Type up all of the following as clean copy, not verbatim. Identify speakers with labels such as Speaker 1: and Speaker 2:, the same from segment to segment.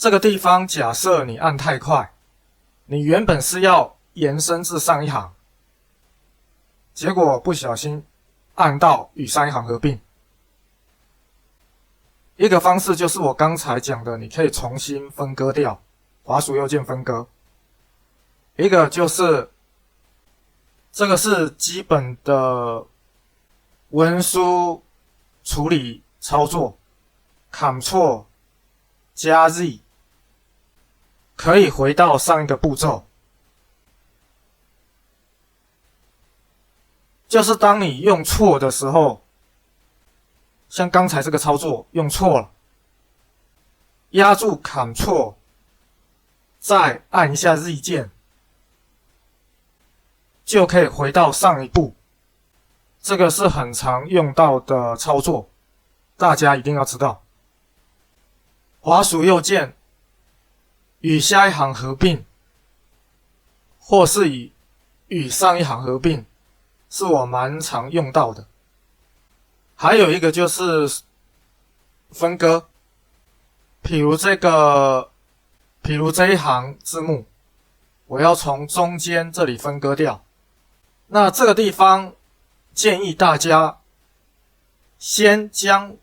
Speaker 1: 这个地方假设你按太快，你原本是要延伸至上一行，结果不小心按到与上一行合并。一个方式就是我刚才讲的，你可以重新分割掉，滑鼠右键分割。一个就是这个是基本的文书处理操作 ，Ctrl 加 Z 可以回到上一个步骤。就是当你用错的时候，像刚才这个操作用错了，压住 Ctrl 再按一下 Z 键，就可以回到上一步。这个是很常用到的操作，大家一定要知道。滑鼠右键与下一行合并，或是与上一行合并，是我蛮常用到的。还有一个就是分割，比如这一行字幕，我要从中间这里分割掉。那这个地方建议大家先将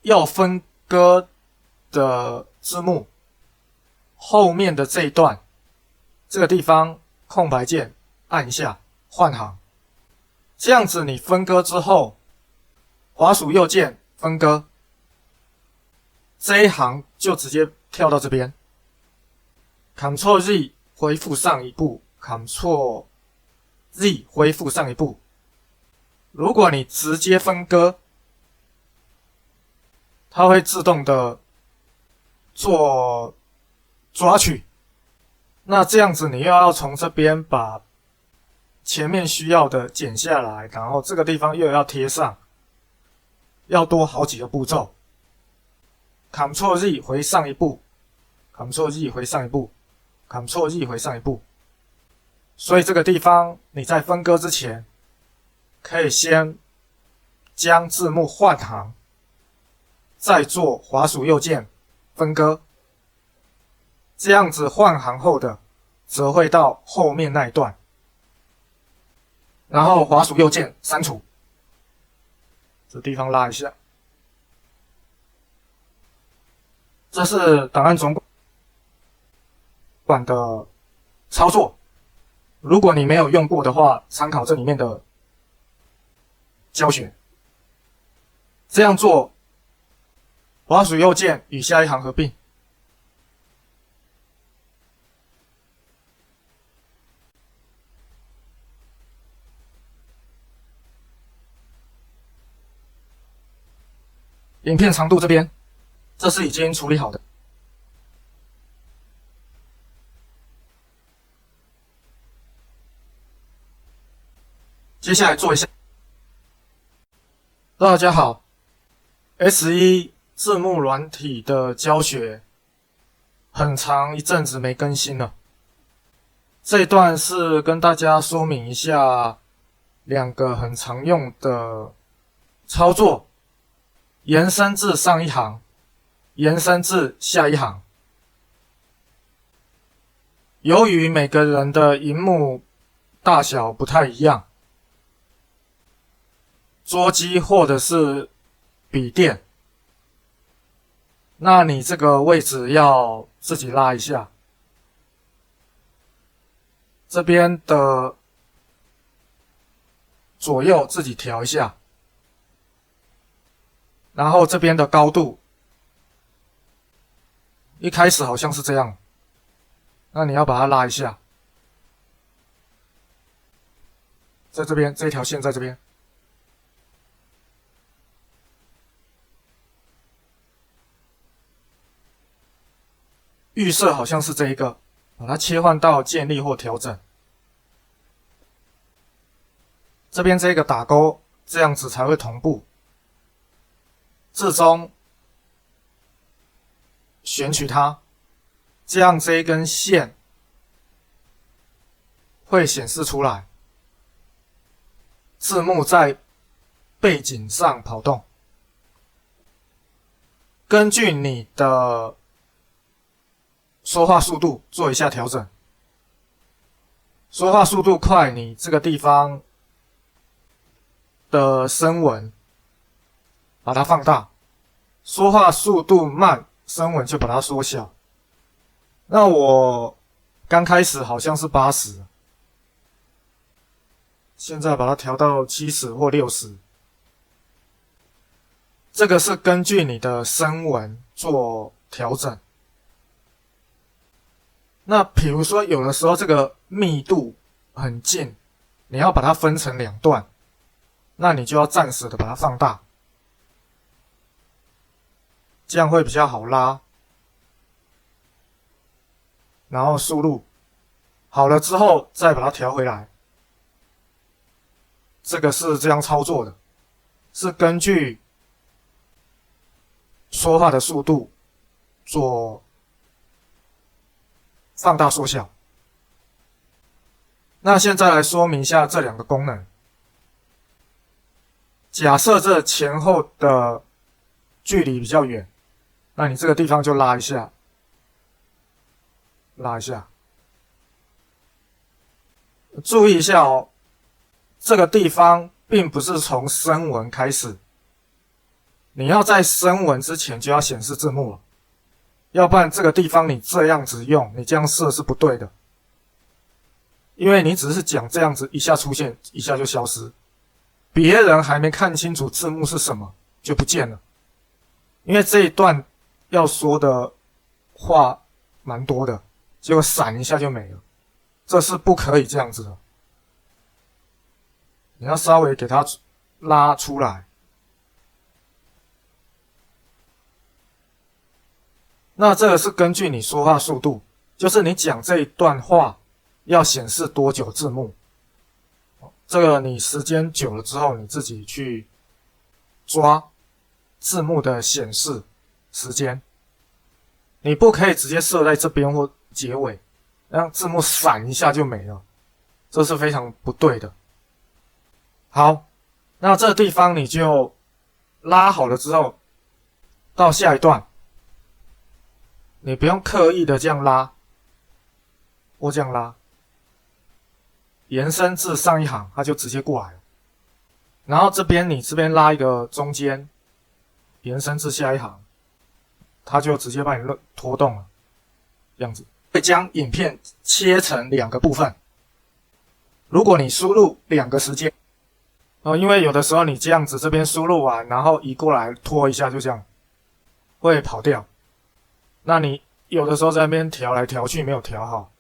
Speaker 1: 要分割的字幕后面的这一段，这个地方空白键按一下换行，这样子你分割之后，滑鼠右键分割，这一行就直接跳到这边 ，Ctrl Z 恢复上一步 ，Ctrl Z 恢复上一步。如果你直接分割，它会自动的做抓取。那这样子你又要从这边把前面需要的剪下来，然后这个地方又要贴上，要多好几个步骤。Ctrl Z 回上一步 ，Ctrl Z 回上一步 ，Ctrl Z 回上一步。所以这个地方你在分割之前，可以先将字幕换行，再做滑鼠右键分割，这样子换行后的则会到后面那一段，然后滑鼠右键删除，这地方拉一下。这是档案总管的操作。如果你没有用过的话，参考这里面的教学。这样做，滑鼠右键与下一行合并。影片长度这边，这是已经处理好的。接下来做一下。大家好 ，S1 字幕软体的教学很长一阵子没更新了。这一段是跟大家说明一下两个很常用的操作：延伸至上一行，延伸至下一行。由于每个人的萤幕大小不太一样，桌机或者是笔电，那你这个位置要自己拉一下。这边的左右自己调一下，然后这边的高度，一开始好像是这样，那你要把它拉一下，在这边这条线在这边。预设好像是这一个，把它切换到建立或调整。这边这个打勾，这样子才会同步。至中选取它，这样这一根线会显示出来，字幕在背景上跑动。根据你的说话速度做一下调整。说话速度快，你这个地方的声纹把它放大；说话速度慢，声纹就把它缩小。那我刚开始好像是80，现在把它调到70或60。这个是根据你的声纹做调整。那比如说有的时候这个密度很近，你要把它分成2段，那你就要暂时的把它放大，这样会比较好拉。然后输入好了之后再把它调回来。这个是这样操作的，是根据说话的速度做放大缩小。那现在来说明一下这2个功能。假设这前后的距离比较远，那你这个地方就拉一下，拉一下。注意一下哦，这个地方并不是从声纹开始，你要在声纹之前就要显示字幕了，要不然这个地方你这样子用，你这样设是不对的，因为你只是讲这样子一下出现，一下就消失，别人还没看清楚字幕是什么就不见了，因为这一段要说的话蛮多的，结果闪一下就没了，这是不可以这样子的。你要稍微给它拉出来。那这个是根据你说话速度，就是你讲这一段话要显示多久字幕。这个你时间久了之后，你自己去抓字幕的显示时间。你不可以直接设在这边或结尾，让字幕闪一下就没了，这是非常不对的。好，那这个地方你就拉好了之后，到下一段，你不用刻意的这样拉，或这样拉，延伸至上一行，它就直接过来了。然后你这边拉一个中间，延伸至下一行，它就直接把你拖动了，这样子。会将影片切成2个部分。如果你输入2个时间，因为有的时候你这样子这边输入完，然后移过来拖一下，就这样会跑掉。那你有的时候在那边调来调去没有调好，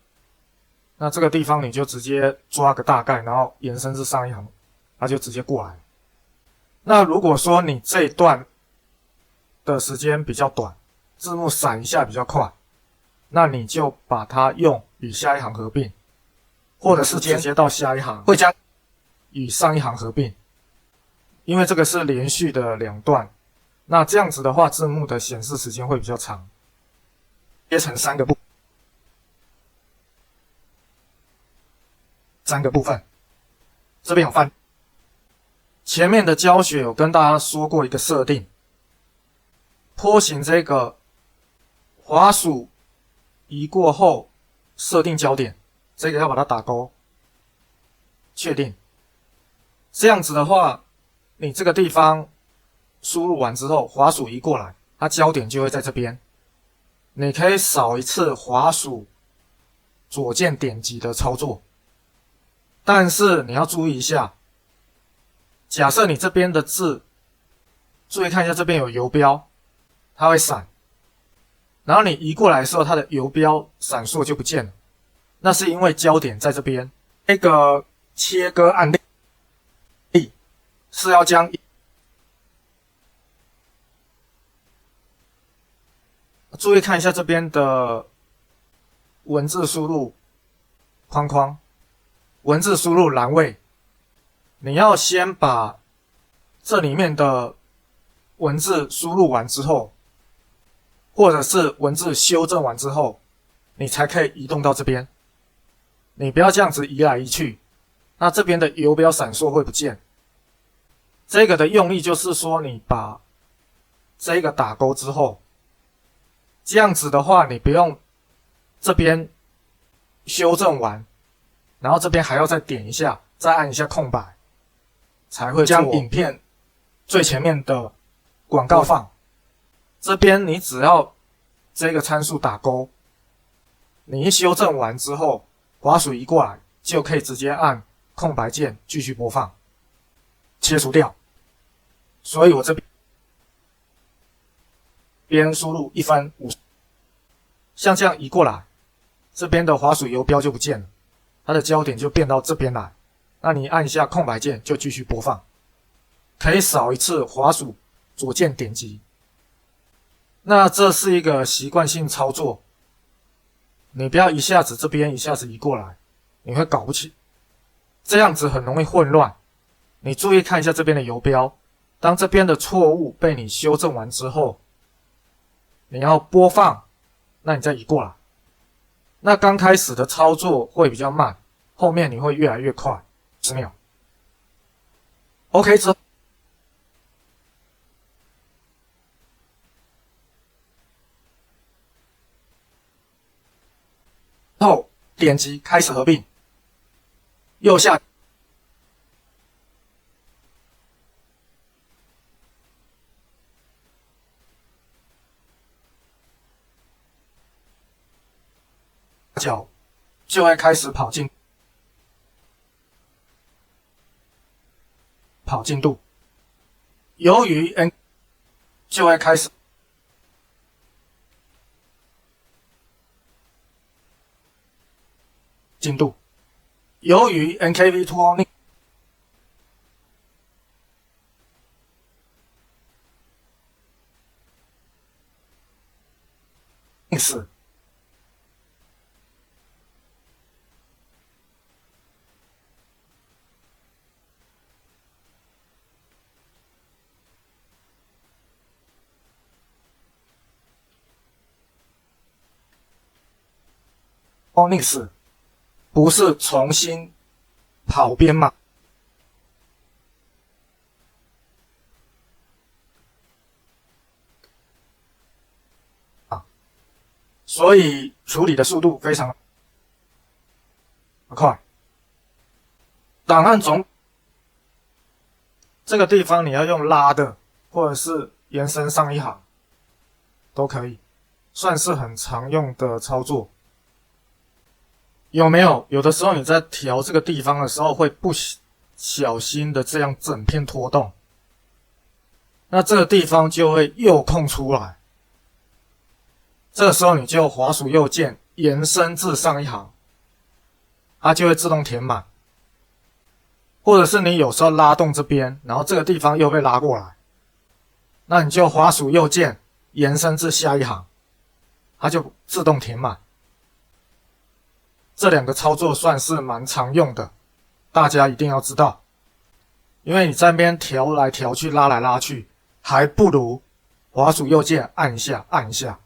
Speaker 1: 那这个地方你就直接抓个大概，然后延伸至上一行，它就直接过来。那如果说你这一段的时间比较短，字幕闪一下比较快，那你就把它用与下一行合并，或者是直接到下一行会将与上一行合并，因为这个是连续的2段，那这样子的话字幕的显示时间会比较长。切成3个部分，这边有翻。前面的教学有跟大家说过一个设定，波形这个滑鼠移过后设定焦点，这个要把它打勾，确定。这样子的话，你这个地方输入完之后，滑鼠移过来，它焦点就会在这边。你可以扫一次滑鼠左键点击的操作，但是你要注意一下，假设你这边的字，注意看一下这边有游标，它会闪，然后你移过来的时候，它的游标闪烁就不见了，那是因为焦点在这边。这个切割案例是要将注意看一下这边的文字输入框框，文字输入栏位，你要先把这里面的文字输入完之后，或者是文字修正完之后，你才可以移动到这边。你不要这样子移来移去，那这边的游标闪烁会不见。这个的用意就是说，你把这个打勾之后，这样子的话，你不用这边修正完，然后这边还要再点一下，再按一下空白，才会将影片最前面的广告放。这边你只要这个参数打勾，你一修正完之后，滑鼠移过来，就可以直接按空白键继续播放，切除掉。所以我这边输入1分50，像这样移过来，这边的滑鼠游标就不见了，它的焦点就变到这边来。那你按一下空白键就继续播放，可以少一次滑鼠左键点击。那这是一个习惯性操作，你不要一下子这边一下子移过来，你会搞不清，这样子很容易混乱。你注意看一下这边的游标，当这边的错误被你修正完之后，你要播放，那你再移过来。那刚开始的操作会比较慢，后面你会越来越快，10秒。OK 之后点击开始合并，右下角就会开始跑进度，由于 N 就会开始进度，由于 NKV2 Linux Linux 不是重新跑编码，所以处理的速度非常快。档案总这个地方你要用拉的，或者是延伸上一行都可以，算是很常用的操作。有没有？有的时候你在调这个地方的时候，会不小心的这样整片拖动，那这个地方就会又空出来。这个时候你就滑鼠右键延伸至上一行，它就会自动填满。或者是你有时候拉动这边，然后这个地方又被拉过来，那你就滑鼠右键延伸至下一行，它就自动填满。这两个操作算是蛮常用的，大家一定要知道。因为你在那边调来调去，拉来拉去，还不如滑鼠右键按一下按一下。